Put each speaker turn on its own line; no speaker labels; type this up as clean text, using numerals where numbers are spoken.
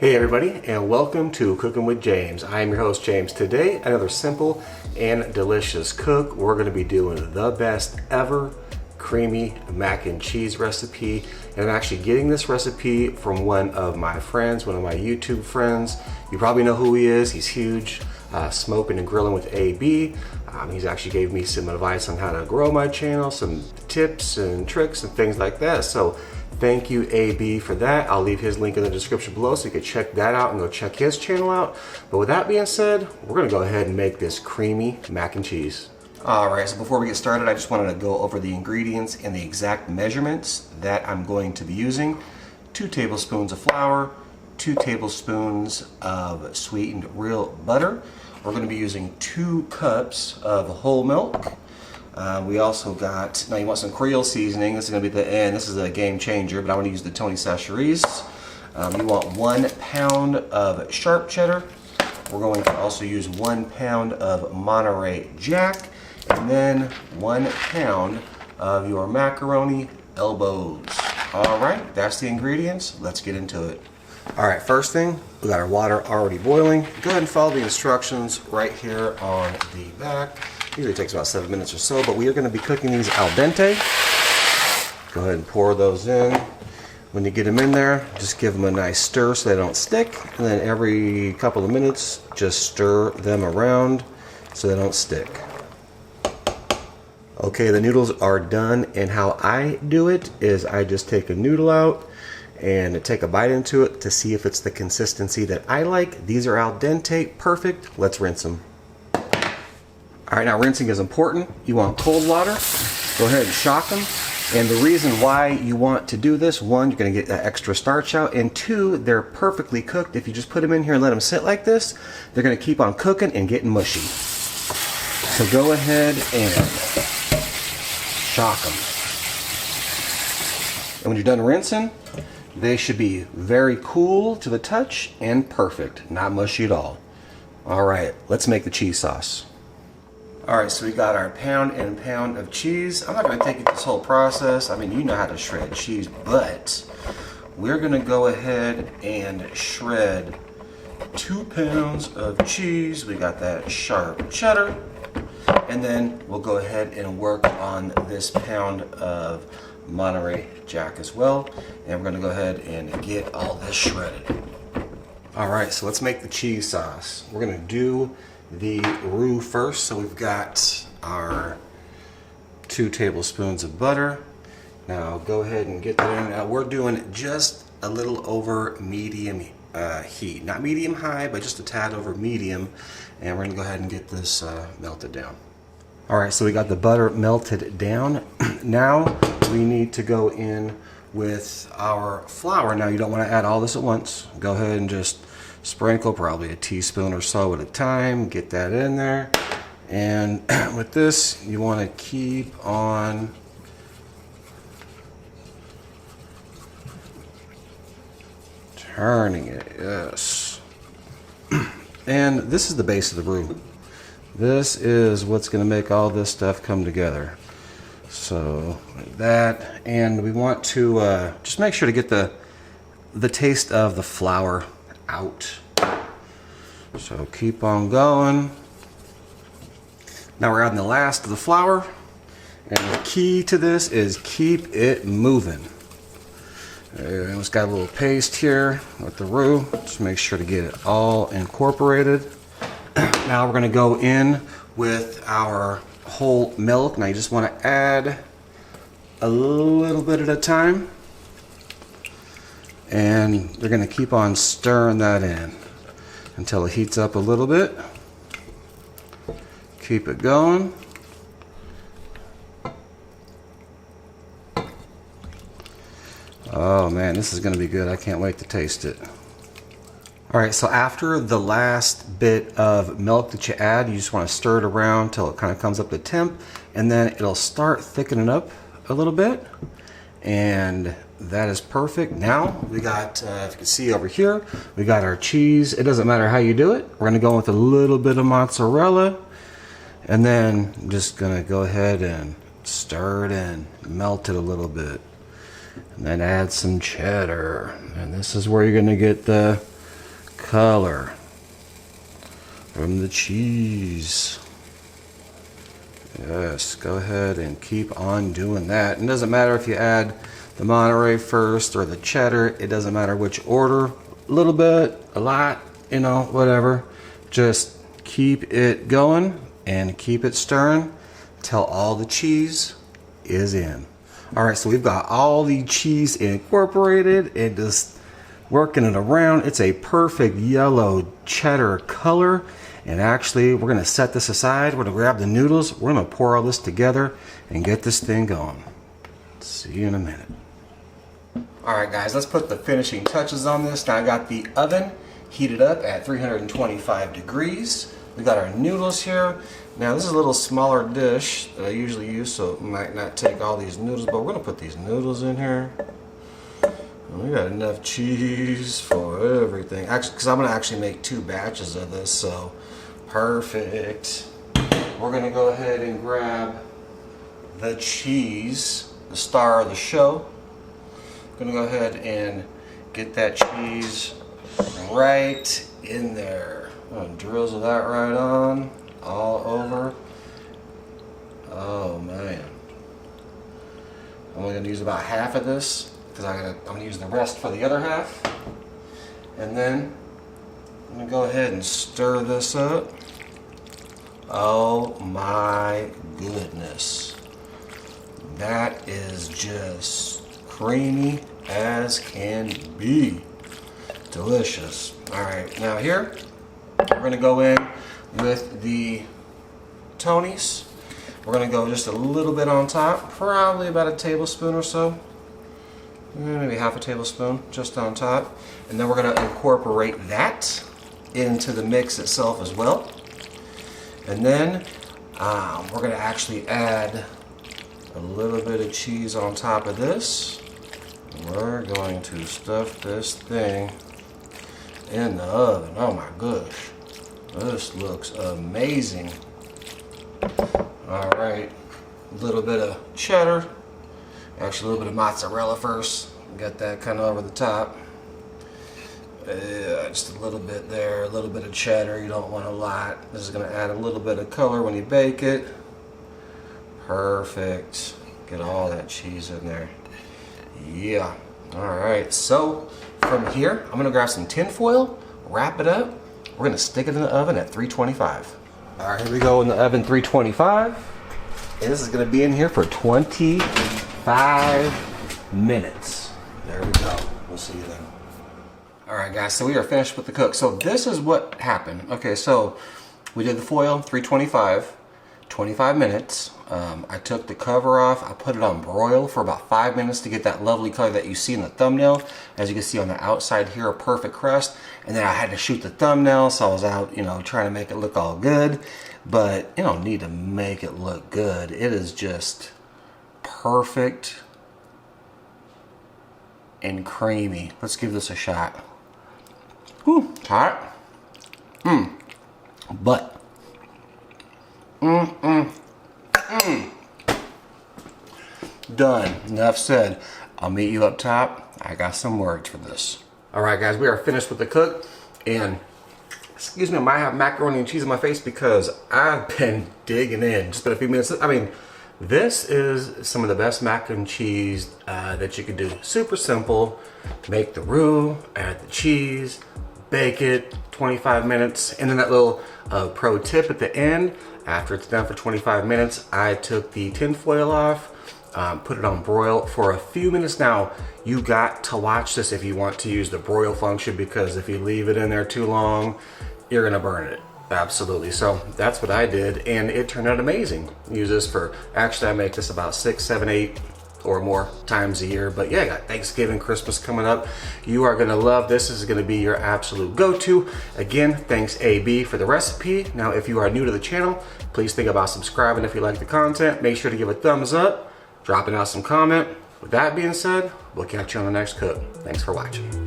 Hey everybody, and welcome to Cooking with James. I am your host James. Today, another simple and delicious cook. We're going to be doing the best ever creamy mac and cheese recipe. And I'm actually getting this recipe from one of my friends, one of my YouTube friends. You probably know who he is. He's huge, smoking and grilling with AB. He's actually gave me some advice on how to grow my channel, some tips and tricks and things like that. So thank you, AB, for that. I'll leave his link in the description below so you can check that out and go check his channel out. But with that being said, we're gonna go ahead and make this creamy mac and cheese. All right, so before we get started, I just wanted to go over the ingredients and the exact measurements that I'm going to be using. 2 tablespoons of flour, 2 tablespoons of sweetened real butter. We're gonna be using 2 cups of whole milk. We also got, now you want some Creole seasoning. This is going to be the end. This is a game changer, but I'm going to use the Tony Chachere's. You want 1 pound of sharp cheddar. We're going to also use 1 pound of Monterey Jack, and then 1 pound of your macaroni elbows. All right, that's the ingredients. Let's get into it. All right, first thing, we got our water already boiling. Go ahead and follow the instructions right here on the back. Usually takes about 7 minutes or so, but we are going to be cooking these al dente. Go ahead and pour those in. When you get them in there, just give them a nice stir so they don't stick, and then every couple of minutes just stir them around so they don't stick. Okay, the noodles are done, and how I do it is I just take a noodle out and take a bite into it to see if it's the consistency that I like. These are al dente, perfect. Let's rinse them. All right, now rinsing is important. You want cold water. Go ahead and shock them. And the reason why you want to do this, 1, you're gonna get that extra starch out, and 2, they're perfectly cooked. If you just put them in here and let them sit like this, they're gonna keep on cooking and getting mushy. So go ahead and shock them. And when you're done rinsing, they should be very cool to the touch and perfect, not mushy at all. All right, let's make the cheese sauce. All right, so we got our pound and pound of cheese. I'm not gonna take you through this whole process. I mean, you know how to shred cheese, but we're gonna go ahead and shred 2 pounds of cheese. We got that sharp cheddar. And then we'll go ahead and work on this pound of Monterey Jack as well. And we're gonna go ahead and get all this shredded. All right, so let's make the cheese sauce. We're gonna do the roux first. So we've got our 2 tablespoons of butter. Now go ahead and get that in. Now we're doing just a little over medium heat, not medium high, but just a tad over medium. And we're gonna go ahead and get this melted down. All right, so we got the butter melted down. Now we need to go in with our flour. Now you don't want to add all this at once. Go ahead and just sprinkle probably a teaspoon or so at a time. Get that in there. And with this, you want to keep on turning it. Yes. And this is the base of the roux. This is what's going to make all this stuff come together. So like that, and we want to just make sure to get the taste of the flour out. So keep on going. Now we're adding the last of the flour, and the key to this is keep it moving. And it's got a little paste here with the roux. Just make sure to get it all incorporated. Now we're going to go in with our whole milk. Now you just want to add a little bit at a time, and they're going to keep on stirring that in until it heats up a little bit. Keep it going. Oh man, this is going to be good. I can't wait to taste it. All right, so after the last bit of milk that you add, you just want to stir it around till it kind of comes up to temp, and then it'll start thickening up a little bit, and that is perfect. Now we got, if you can see over here, we got our cheese. It doesn't matter how you do it. We're gonna go with a little bit of mozzarella, and then I'm just gonna go ahead and stir it in, melt it a little bit, and then add some cheddar. And this is where you're gonna get the color from the cheese. Yes, go ahead and keep on doing that. It doesn't matter if you add the Monterey first or the cheddar. It doesn't matter which order. A little bit, a lot, you know, whatever. Just keep it going and keep it stirring till all the cheese is in. All right, so we've got all the cheese incorporated and just working it around. It's a perfect yellow cheddar color. And actually, we're gonna set this aside. We're gonna grab the noodles. We're gonna pour all this together and get this thing going. See you in a minute. All right, guys, let's put the finishing touches on this. Now I got the oven heated up at 325 degrees. We got our noodles here. Now this is a little smaller dish that I usually use, so it might not take all these noodles, but we're gonna put these noodles in here. And we got enough cheese for everything. Actually, because I'm gonna actually make 2 batches of this, so perfect. We're gonna go ahead and grab the cheese, the star of the show. Gonna go ahead and get that cheese right in there. I'm gonna drizzle that right on, all over. Oh man. I'm only gonna use about half of this because I'm gonna use the rest for the other half. And then I'm gonna go ahead and stir this up. Oh my goodness. That is just creamy as can be. Delicious. All right, now here we're gonna go in with the Tonys. We're gonna go just a little bit on top, probably about a tablespoon or so. Maybe half a tablespoon just on top. And then we're gonna incorporate that into the mix itself as well. And then we're gonna actually add a little bit of cheese on top of this. We're going to stuff this thing in the oven. Oh my gosh, this looks amazing. All right, a little bit of cheddar, actually a little bit of mozzarella first. Get that kind of over the top. Just a little bit there, a little bit of cheddar. You don't want a lot. This is going to add a little bit of color when you bake it. Perfect. Get all that cheese in there. Yeah. All right. So from here, I'm going to grab some tin foil, wrap it up. We're going to stick it in the oven at 325. All right, here we go in the oven, 325. And this is going to be in here for 25 minutes. There we go. We'll see you then. All right, guys, so we are finished with the cook. So this is what happened. Okay, so we did the foil, 325, 25 minutes. I took the cover off. I put it on broil for about 5 minutes to get that lovely color that you see in the thumbnail. As you can see on the outside here, a perfect crust. And then I had to shoot the thumbnail, so I was out, you know, trying to make it look all good. But you don't need to make it look good. It is just perfect and creamy. Let's give this a shot. Whew, hot. But done. Enough said. I'll meet you up top. I got some words for this. All right, guys, we are finished with the cook. And excuse me, I might have macaroni and cheese in my face because I've been digging in. Just been a few minutes. I mean, this is some of the best mac and cheese that you can do. Super simple. Make the roux, add the cheese, bake it 25 minutes. And then that little pro tip at the end, after it's done for 25 minutes, I took the tin foil off, put it on broil for a few minutes. Now, you got to watch this if you want to use the broil function, because if you leave it in there too long, you're gonna burn it. Absolutely. So that's what I did, and it turned out amazing. Use this for, actually I make this about 6, 7, 8 or more times a year. But yeah, I got Thanksgiving, Christmas coming up. You are gonna love this. This is gonna be your absolute go-to. Again, thanks AB for the recipe. Now, if you are new to the channel, please think about subscribing if you like the content. Make sure to give a thumbs up, dropping out some comment. With that being said, we'll catch you on the next cook. Thanks for watching.